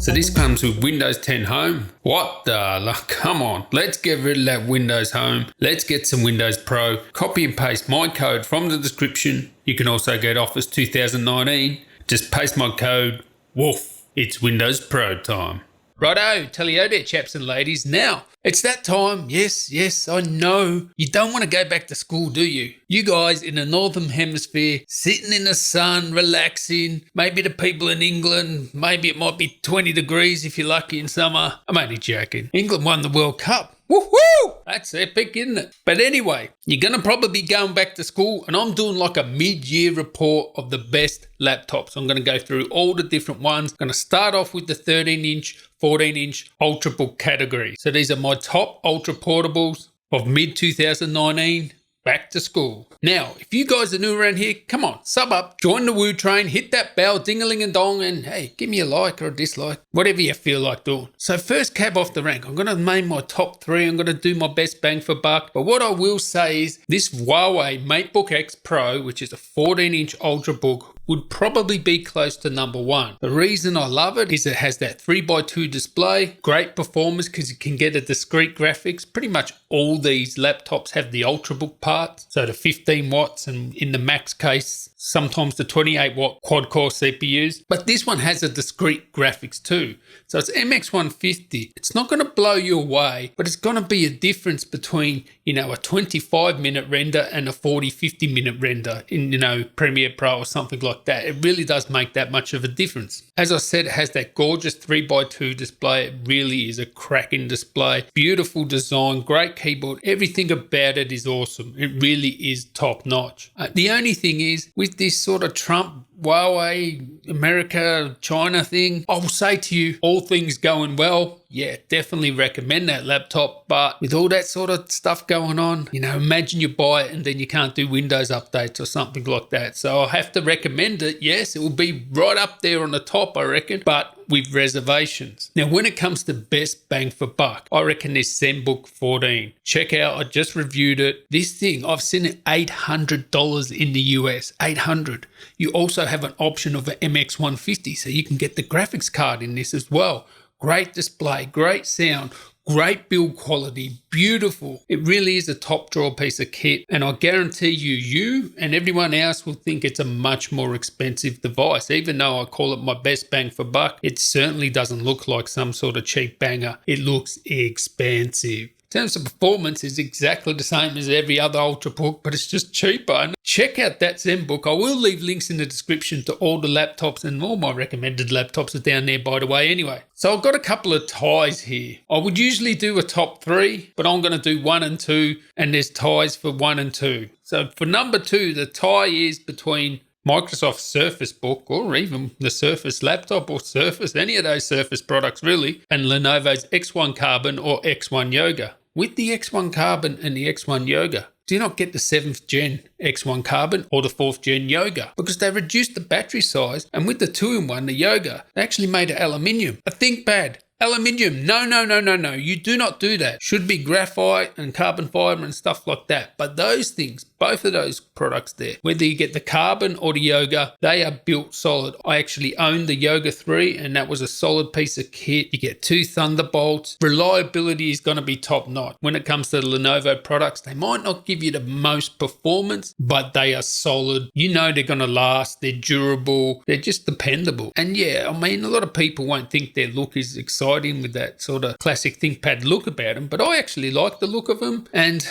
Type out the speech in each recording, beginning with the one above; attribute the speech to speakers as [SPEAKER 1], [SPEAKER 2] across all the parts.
[SPEAKER 1] So this comes with Windows 10 Home. What the? Come on, let's get rid of that Windows Home. Let's get some Windows Pro. Copy and paste my code from the description. You can also get Office 2019. Just paste my code. Woof. It's Windows Pro time. Righto, tellyo there, chaps and ladies. Now, it's that time. Yes, I know. You don't want to go back to school, do you? You guys in the Northern Hemisphere, sitting in the sun, relaxing. Maybe the people in England, maybe it might be 20 degrees if you're lucky in summer. I'm only joking. England won the World Cup. Woohoo! That's epic, isn't it? But anyway, you're going to probably be going back to school, and I'm doing like a mid-year report of the best laptops. I'm going to go through all the different ones. I'm going to start off with the 13-inch, 14-inch Ultrabook category. So these are my top Ultra portables of mid-2019. Back to school. Now, if you guys are new around here, come on, sub up, join the woo train, hit that bell, ding-a-ling and dong, and hey, give me a like or a dislike, whatever you feel like doing. So first cab off the rank, I'm going to name my top three. I'm going to do my best bang for buck. But what I will say is this Huawei MateBook X Pro, which is a 14-inch Ultrabook, would probably be close to number one. The reason I love it is it has that 3x2 display, great performance because you can get a discrete graphics. Pretty much all these laptops have the Ultrabook parts, so the 15 watts and in the Max case, sometimes the 28 watt quad core CPUs. But this one has a discrete graphics too. So it's MX150. It's not going to blow you away, but it's going to be a difference between, a 25-minute render and a 40-50 minute render in, Premiere Pro or something like that. It really does make that much of a difference. As I said, it has that gorgeous 3x2 display. It really is a cracking display. Beautiful design, great keyboard. Everything about it is awesome. It really is top notch. The only thing is, with this sort of Trump, Huawei, America, China thing, I'll say to you, all things going well, yeah, definitely recommend that laptop. But with all that sort of stuff going on, imagine you buy it and then you can't do Windows updates or something like that. So I have to recommend it. Yes, it will be right up there on the top, I reckon, but with reservations. Now, when it comes to best bang for buck, I reckon this ZenBook 14. Check out, I just reviewed it. This thing, I've seen it $800 in the US, $800. You also have an option of an MX150, so you can get the graphics card in this as well. Great display, great sound, great build quality, beautiful. It really is a top drawer piece of kit, and I guarantee you and everyone else will think it's a much more expensive device. Even though I call it my best bang for buck, it certainly doesn't look like some sort of cheap banger. It looks expensive. In terms of performance, it's exactly the same as every other Ultrabook, but it's just cheaper. And check out that ZenBook. I will leave links in the description to all the laptops, and all my recommended laptops are down there, by the way, anyway. So I've got a couple of ties here. I would usually do a top three, but I'm going to do 1 and 2, and there's ties for 1 and 2. So for number 2, the tie is between Microsoft Surface Book, or even the Surface laptop or Surface, any of those Surface products really, and Lenovo's X1 Carbon or X1 Yoga. With the X1 Carbon and the X1 Yoga, do not get the 7th gen X1 Carbon or the 4th gen Yoga because they reduced the battery size, and with the 2-in-1, the Yoga, they actually made it aluminium. A ThinkPad, aluminium, no, you do not do that. Should be graphite and carbon fiber and stuff like that. But those things, both of those products there, whether you get the Carbon or the Yoga, they are built solid. I actually own the Yoga 3 and that was a solid piece of kit. You get 2 Thunderbolts. Reliability is going to be top notch. When it comes to the Lenovo products, they might not give you the most performance, but they are solid. They're going to last. They're durable. They're just dependable. And yeah, a lot of people won't think their look is exciting with that sort of classic ThinkPad look about them, but I actually like the look of them. And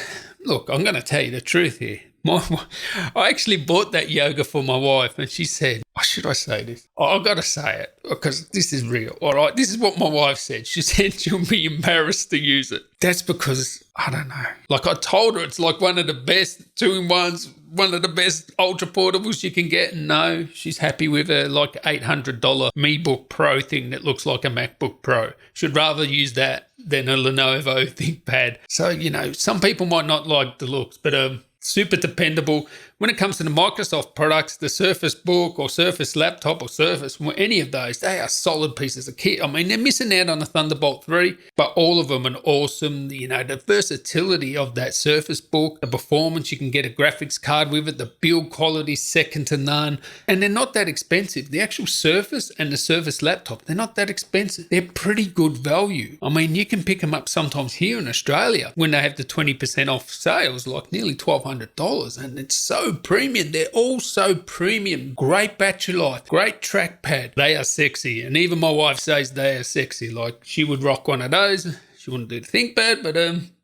[SPEAKER 1] look, I'm going to tell you the truth here. I actually bought that Yoga for my wife, and she said, "Why should I say this? I've got to say it because this is real." All right, this is what my wife said. She said she'll be embarrassed to use it. That's because, I don't know. Like I told her, it's like one of the best 2-in-1s, one of the best Ultra portables you can get. And no, she's happy with a like $800 MacBook Pro thing that looks like a MacBook Pro. Should rather use that than a Lenovo ThinkPad. So, some people might not like the looks, but super dependable. when it comes to the Microsoft products, the Surface Book or Surface Laptop or Surface, any of those, they are solid pieces of kit. I mean, they're missing out on the Thunderbolt 3, but all of them are awesome. You know, the versatility of that Surface Book, the performance, you can get a graphics card with it, the build quality second to none, and they're not that expensive. The actual Surface and the Surface Laptop, they're not that expensive. They're pretty good value. I mean, you can pick them up sometimes here in Australia when they have the 20% off sales, like nearly $1,200, and it's so premium. They're all so premium. Great battery life, great trackpad. They are sexy, and even my wife says they are sexy. Like, she would rock one of those. She wouldn't do the ThinkPad, but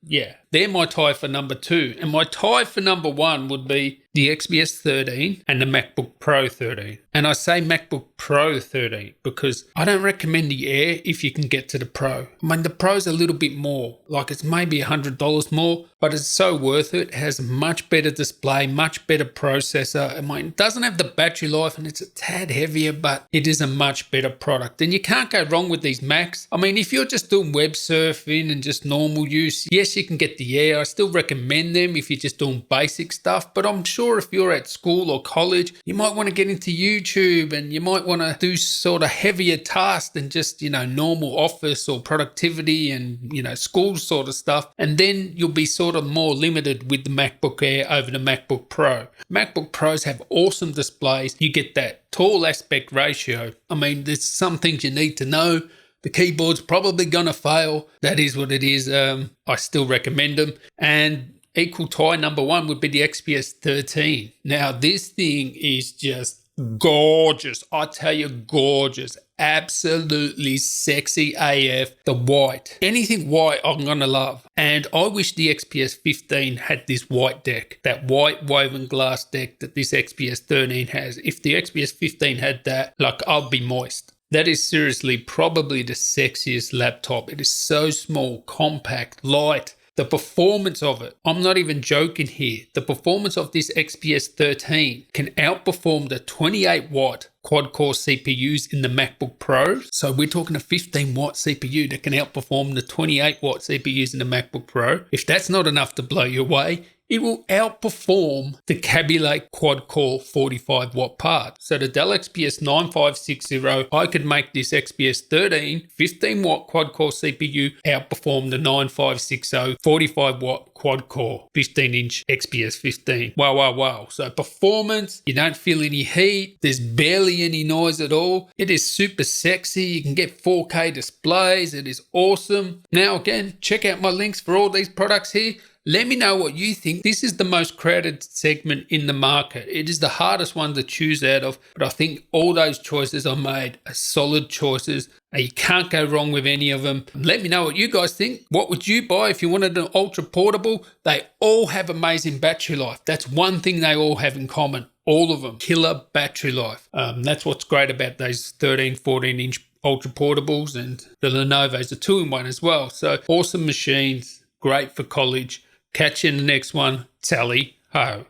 [SPEAKER 1] yeah, they're my tie for number 2. And my tie for number 1 would be the XPS 13 and the MacBook Pro 13. And I say MacBook Pro 13 because I don't recommend the Air if you can get to the Pro. I mean, the Pro's a little bit more, like it's maybe $100 more, but it's so worth it. It has a much better display, much better processor. I mean, it doesn't have the battery life and it's a tad heavier, but it is a much better product. And you can't go wrong with these Macs. I mean, if you're just doing web surfing and just normal use, yes, you can get the Air. I still recommend them if you're just doing basic stuff, but I'm sure if you're at school or college, you might want to get into YouTube and you might want to do sort of heavier tasks than just, you know, normal office or productivity and, you know, school sort of stuff. And then you'll be sort of more limited with the MacBook Air over the MacBook Pro. MacBook Pros have awesome displays. You get that tall aspect ratio. I mean, there's some things you need to know. The keyboard's probably going to fail. That is what it is. I still recommend them. And equal tie number 1 would be the XPS 13. Now, this thing is just gorgeous. I tell you, gorgeous. Absolutely sexy AF. The white. Anything white I'm going to love. And I wish the XPS 15 had this white deck. That white woven glass deck that this XPS 13 has. If the XPS 15 had that, like, I'll be moist. That is seriously probably the sexiest laptop. It is so small, compact, light. The performance of it, I'm not even joking here. The performance of this XPS 13 can outperform the 28 watt quad-core CPUs in the MacBook Pro. So we're talking a 15 watt CPU that can outperform the 28 watt CPUs in the MacBook Pro. If that's not enough to blow you away, it will outperform the Kaby Lake quad-core 45 watt part. So the Dell XPS 9560, I could make this XPS 13 15 watt quad-core CPU outperform the 9560 45 watt quad-core 15-inch XPS 15. Wow, wow, wow. So performance, you don't feel any heat. There's barely any noise at all. It is super sexy. You can get 4K displays. It is awesome. Now again, check out my links for all these products here. Let me know what you think. This is the most crowded segment in the market. It is the hardest one to choose out of, but I think all those choices I made are solid choices. You can't go wrong with any of them. Let me know what you guys think. What would you buy if you wanted an ultra portable? They all have amazing battery life. That's one thing they all have in common. All of them. Killer battery life. That's what's great about those 13, 14-inch ultra portables, and the Lenovo's a 2-in-1 as well. So awesome machines. Great for college. Catch you in the next one. Tally ho.